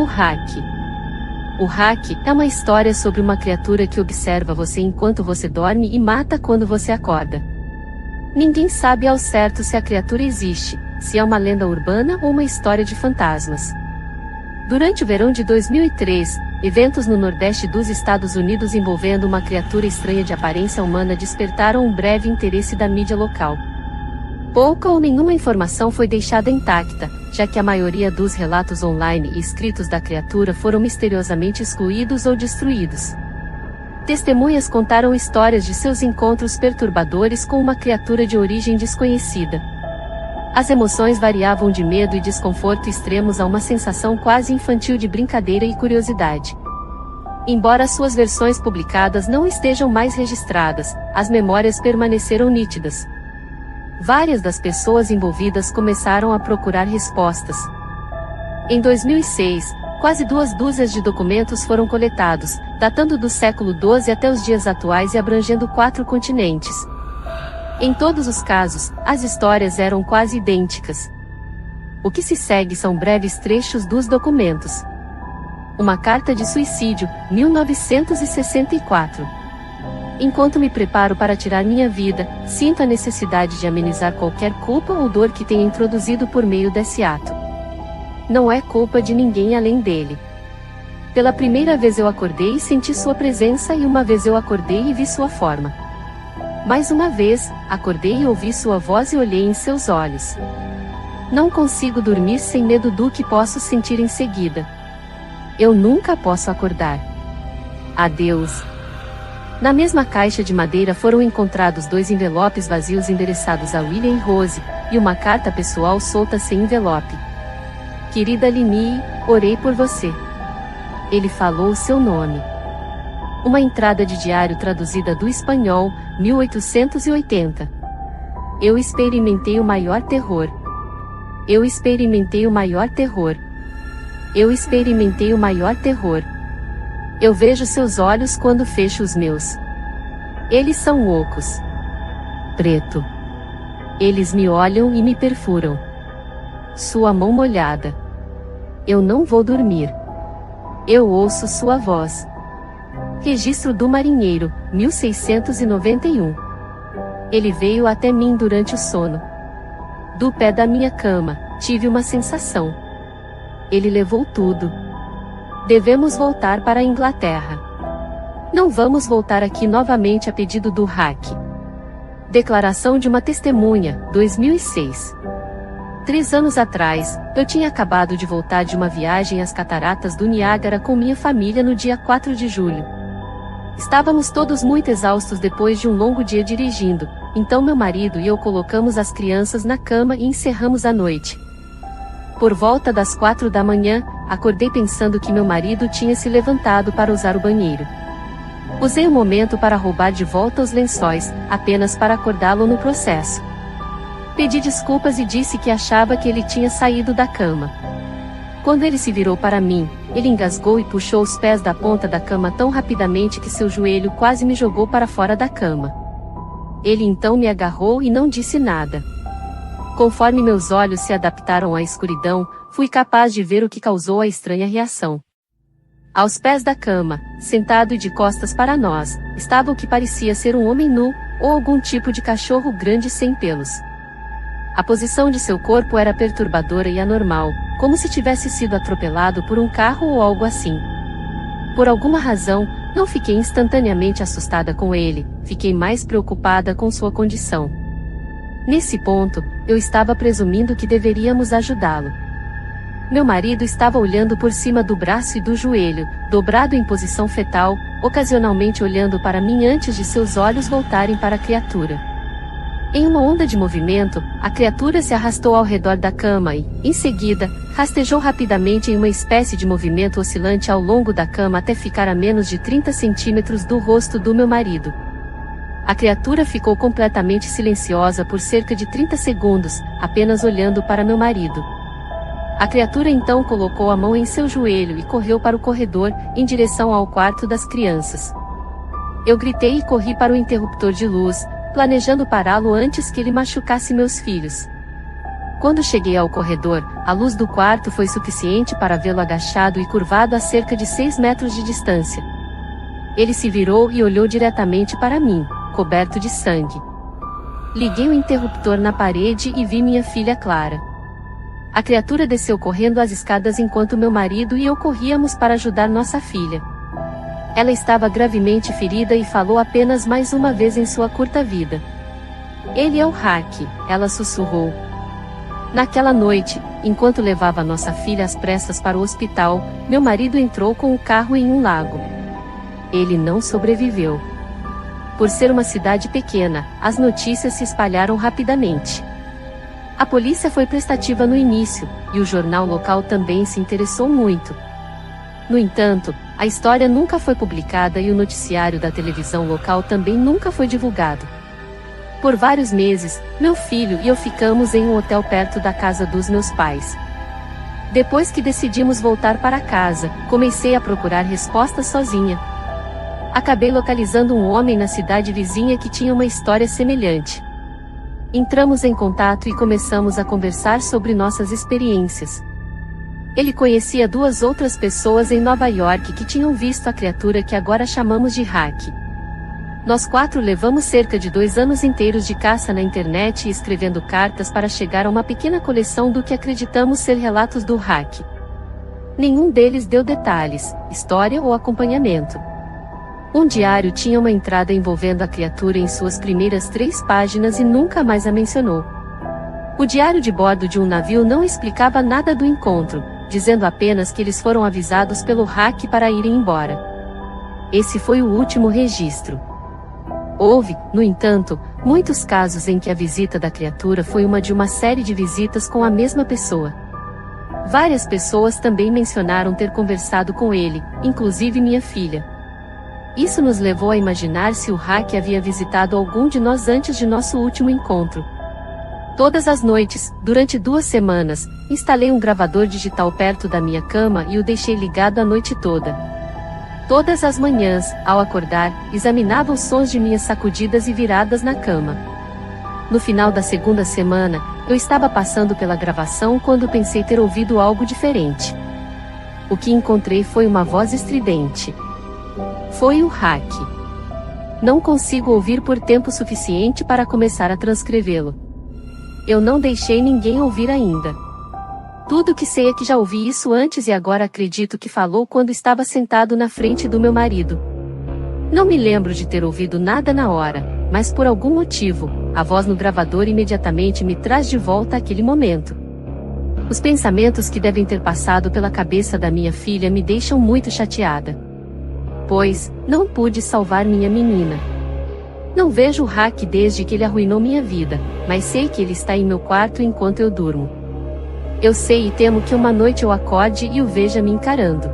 O hack. O hack é uma história sobre uma criatura que observa você enquanto você dorme e mata quando você acorda. Ninguém sabe ao certo se a criatura existe, se é uma lenda urbana ou uma história de fantasmas. Durante o verão de 2003, eventos no nordeste dos Estados Unidos envolvendo uma criatura estranha de aparência humana despertaram um breve interesse da mídia local. Pouca ou nenhuma informação foi deixada intacta, já que a maioria dos relatos online e escritos da criatura foram misteriosamente excluídos ou destruídos. Testemunhas contaram histórias de seus encontros perturbadores com uma criatura de origem desconhecida. As emoções variavam de medo e desconforto extremos a uma sensação quase infantil de brincadeira e curiosidade. Embora suas versões publicadas não estejam mais registradas, as memórias permaneceram nítidas. Várias das pessoas envolvidas começaram a procurar respostas. Em 2006, quase 2 dúzias de documentos foram coletados, datando do século XII até os dias atuais e abrangendo 4 continentes. Em todos os casos, as histórias eram quase idênticas. O que se segue são breves trechos dos documentos. Uma carta de suicídio, 1964. Enquanto me preparo para tirar minha vida, sinto a necessidade de amenizar qualquer culpa ou dor que tenha introduzido por meio desse ato. Não é culpa de ninguém além dele. Pela primeira vez eu acordei e senti sua presença e uma vez eu acordei e vi sua forma. Mais uma vez, acordei e ouvi sua voz e olhei em seus olhos. Não consigo dormir sem medo do que posso sentir em seguida. Eu nunca posso acordar. Adeus. Na mesma caixa de madeira foram encontrados 2 envelopes vazios endereçados a William e Rose, e uma carta pessoal solta sem envelope. Querida Lini, orei por você. Ele falou o seu nome. Uma entrada de diário traduzida do espanhol, 1880. Eu experimentei o maior terror. Eu experimentei o maior terror. Eu experimentei o maior terror. Eu vejo seus olhos quando fecho os meus. Eles são ocos. Preto. Eles me olham e me perfuram. Sua mão molhada. Eu não vou dormir. Eu ouço sua voz. Registro do marinheiro, 1691. Ele veio até mim durante o sono. Do pé da minha cama, tive uma sensação. Ele levou tudo. Devemos voltar para a Inglaterra. Não vamos voltar aqui novamente a pedido do hack. Declaração de uma testemunha, 2006. 3 anos atrás, eu tinha acabado de voltar de uma viagem às cataratas do Niágara com minha família no dia 4 de julho. Estávamos todos muito exaustos depois de um longo dia dirigindo, então meu marido e eu colocamos as crianças na cama e encerramos a noite. Por volta das 4 da manhã, acordei pensando que meu marido tinha se levantado para usar o banheiro. Usei o momento para roubar de volta os lençóis, apenas para acordá-lo no processo. Pedi desculpas e disse que achava que ele tinha saído da cama. Quando ele se virou para mim, ele engasgou e puxou os pés da ponta da cama tão rapidamente que seu joelho quase me jogou para fora da cama. Ele então me agarrou e não disse nada. Conforme meus olhos se adaptaram à escuridão, fui capaz de ver o que causou a estranha reação. Aos pés da cama, sentado e de costas para nós, estava o que parecia ser um homem nu, ou algum tipo de cachorro grande sem pelos. A posição de seu corpo era perturbadora e anormal, como se tivesse sido atropelado por um carro ou algo assim. Por alguma razão, não fiquei instantaneamente assustada com ele, fiquei mais preocupada com sua condição. Nesse ponto, eu estava presumindo que deveríamos ajudá-lo. Meu marido estava olhando por cima do braço e do joelho, dobrado em posição fetal, ocasionalmente olhando para mim antes de seus olhos voltarem para a criatura. Em uma onda de movimento, a criatura se arrastou ao redor da cama e, em seguida, rastejou rapidamente em uma espécie de movimento oscilante ao longo da cama até ficar a menos de 30 centímetros do rosto do meu marido. A criatura ficou completamente silenciosa por cerca de 30 segundos, apenas olhando para meu marido. A criatura então colocou a mão em seu joelho e correu para o corredor, em direção ao quarto das crianças. Eu gritei e corri para o interruptor de luz, planejando pará-lo antes que ele machucasse meus filhos. Quando cheguei ao corredor, a luz do quarto foi suficiente para vê-lo agachado e curvado a cerca de 6 metros de distância. Ele se virou e olhou diretamente para mim, coberto de sangue. Liguei o interruptor na parede e vi minha filha Clara. A criatura desceu correndo as escadas enquanto meu marido e eu corríamos para ajudar nossa filha. Ela estava gravemente ferida e falou apenas mais uma vez em sua curta vida. Ele é o Hack, ela sussurrou. Naquela noite, enquanto levava nossa filha às pressas para o hospital, meu marido entrou com o carro em um lago. Ele não sobreviveu. Por ser uma cidade pequena, as notícias se espalharam rapidamente. A polícia foi prestativa no início, e o jornal local também se interessou muito. No entanto, a história nunca foi publicada e o noticiário da televisão local também nunca foi divulgado. Por vários meses, meu filho e eu ficamos em um hotel perto da casa dos meus pais. Depois que decidimos voltar para casa, comecei a procurar respostas sozinha. Acabei localizando um homem na cidade vizinha que tinha uma história semelhante. Entramos em contato e começamos a conversar sobre nossas experiências. Ele conhecia 2 outras pessoas em Nova York que tinham visto a criatura que agora chamamos de Hack. Nós 4 levamos cerca de 2 anos inteiros de caça na internet e escrevendo cartas para chegar a uma pequena coleção do que acreditamos ser relatos do Hack. Nenhum deles deu detalhes, história ou acompanhamento. Um diário tinha uma entrada envolvendo a criatura em suas primeiras 3 páginas e nunca mais a mencionou. O diário de bordo de um navio não explicava nada do encontro, dizendo apenas que eles foram avisados pelo Hack para irem embora. Esse foi o último registro. Houve, no entanto, muitos casos em que a visita da criatura foi uma de uma série de visitas com a mesma pessoa. Várias pessoas também mencionaram ter conversado com ele, inclusive minha filha. Isso nos levou a imaginar se o Hack havia visitado algum de nós antes de nosso último encontro. Todas as noites, durante 2 semanas, instalei um gravador digital perto da minha cama e o deixei ligado a noite toda. Todas as manhãs, ao acordar, examinava os sons de minhas sacudidas e viradas na cama. No final da 2ª semana, eu estava passando pela gravação quando pensei ter ouvido algo diferente. O que encontrei foi uma voz estridente. Foi o Hack. Não consigo ouvir por tempo suficiente para começar a transcrevê-lo. Eu não deixei ninguém ouvir ainda. Tudo que sei é que já ouvi isso antes e agora acredito que falou quando estava sentado na frente do meu marido. Não me lembro de ter ouvido nada na hora, mas por algum motivo, a voz no gravador imediatamente me traz de volta àquele momento. Os pensamentos que devem ter passado pela cabeça da minha filha me deixam muito chateada. Pois, não pude salvar minha menina. Não vejo o Hack desde que ele arruinou minha vida, mas sei que ele está em meu quarto enquanto eu durmo. Eu sei e temo que uma noite eu acorde e o veja me encarando.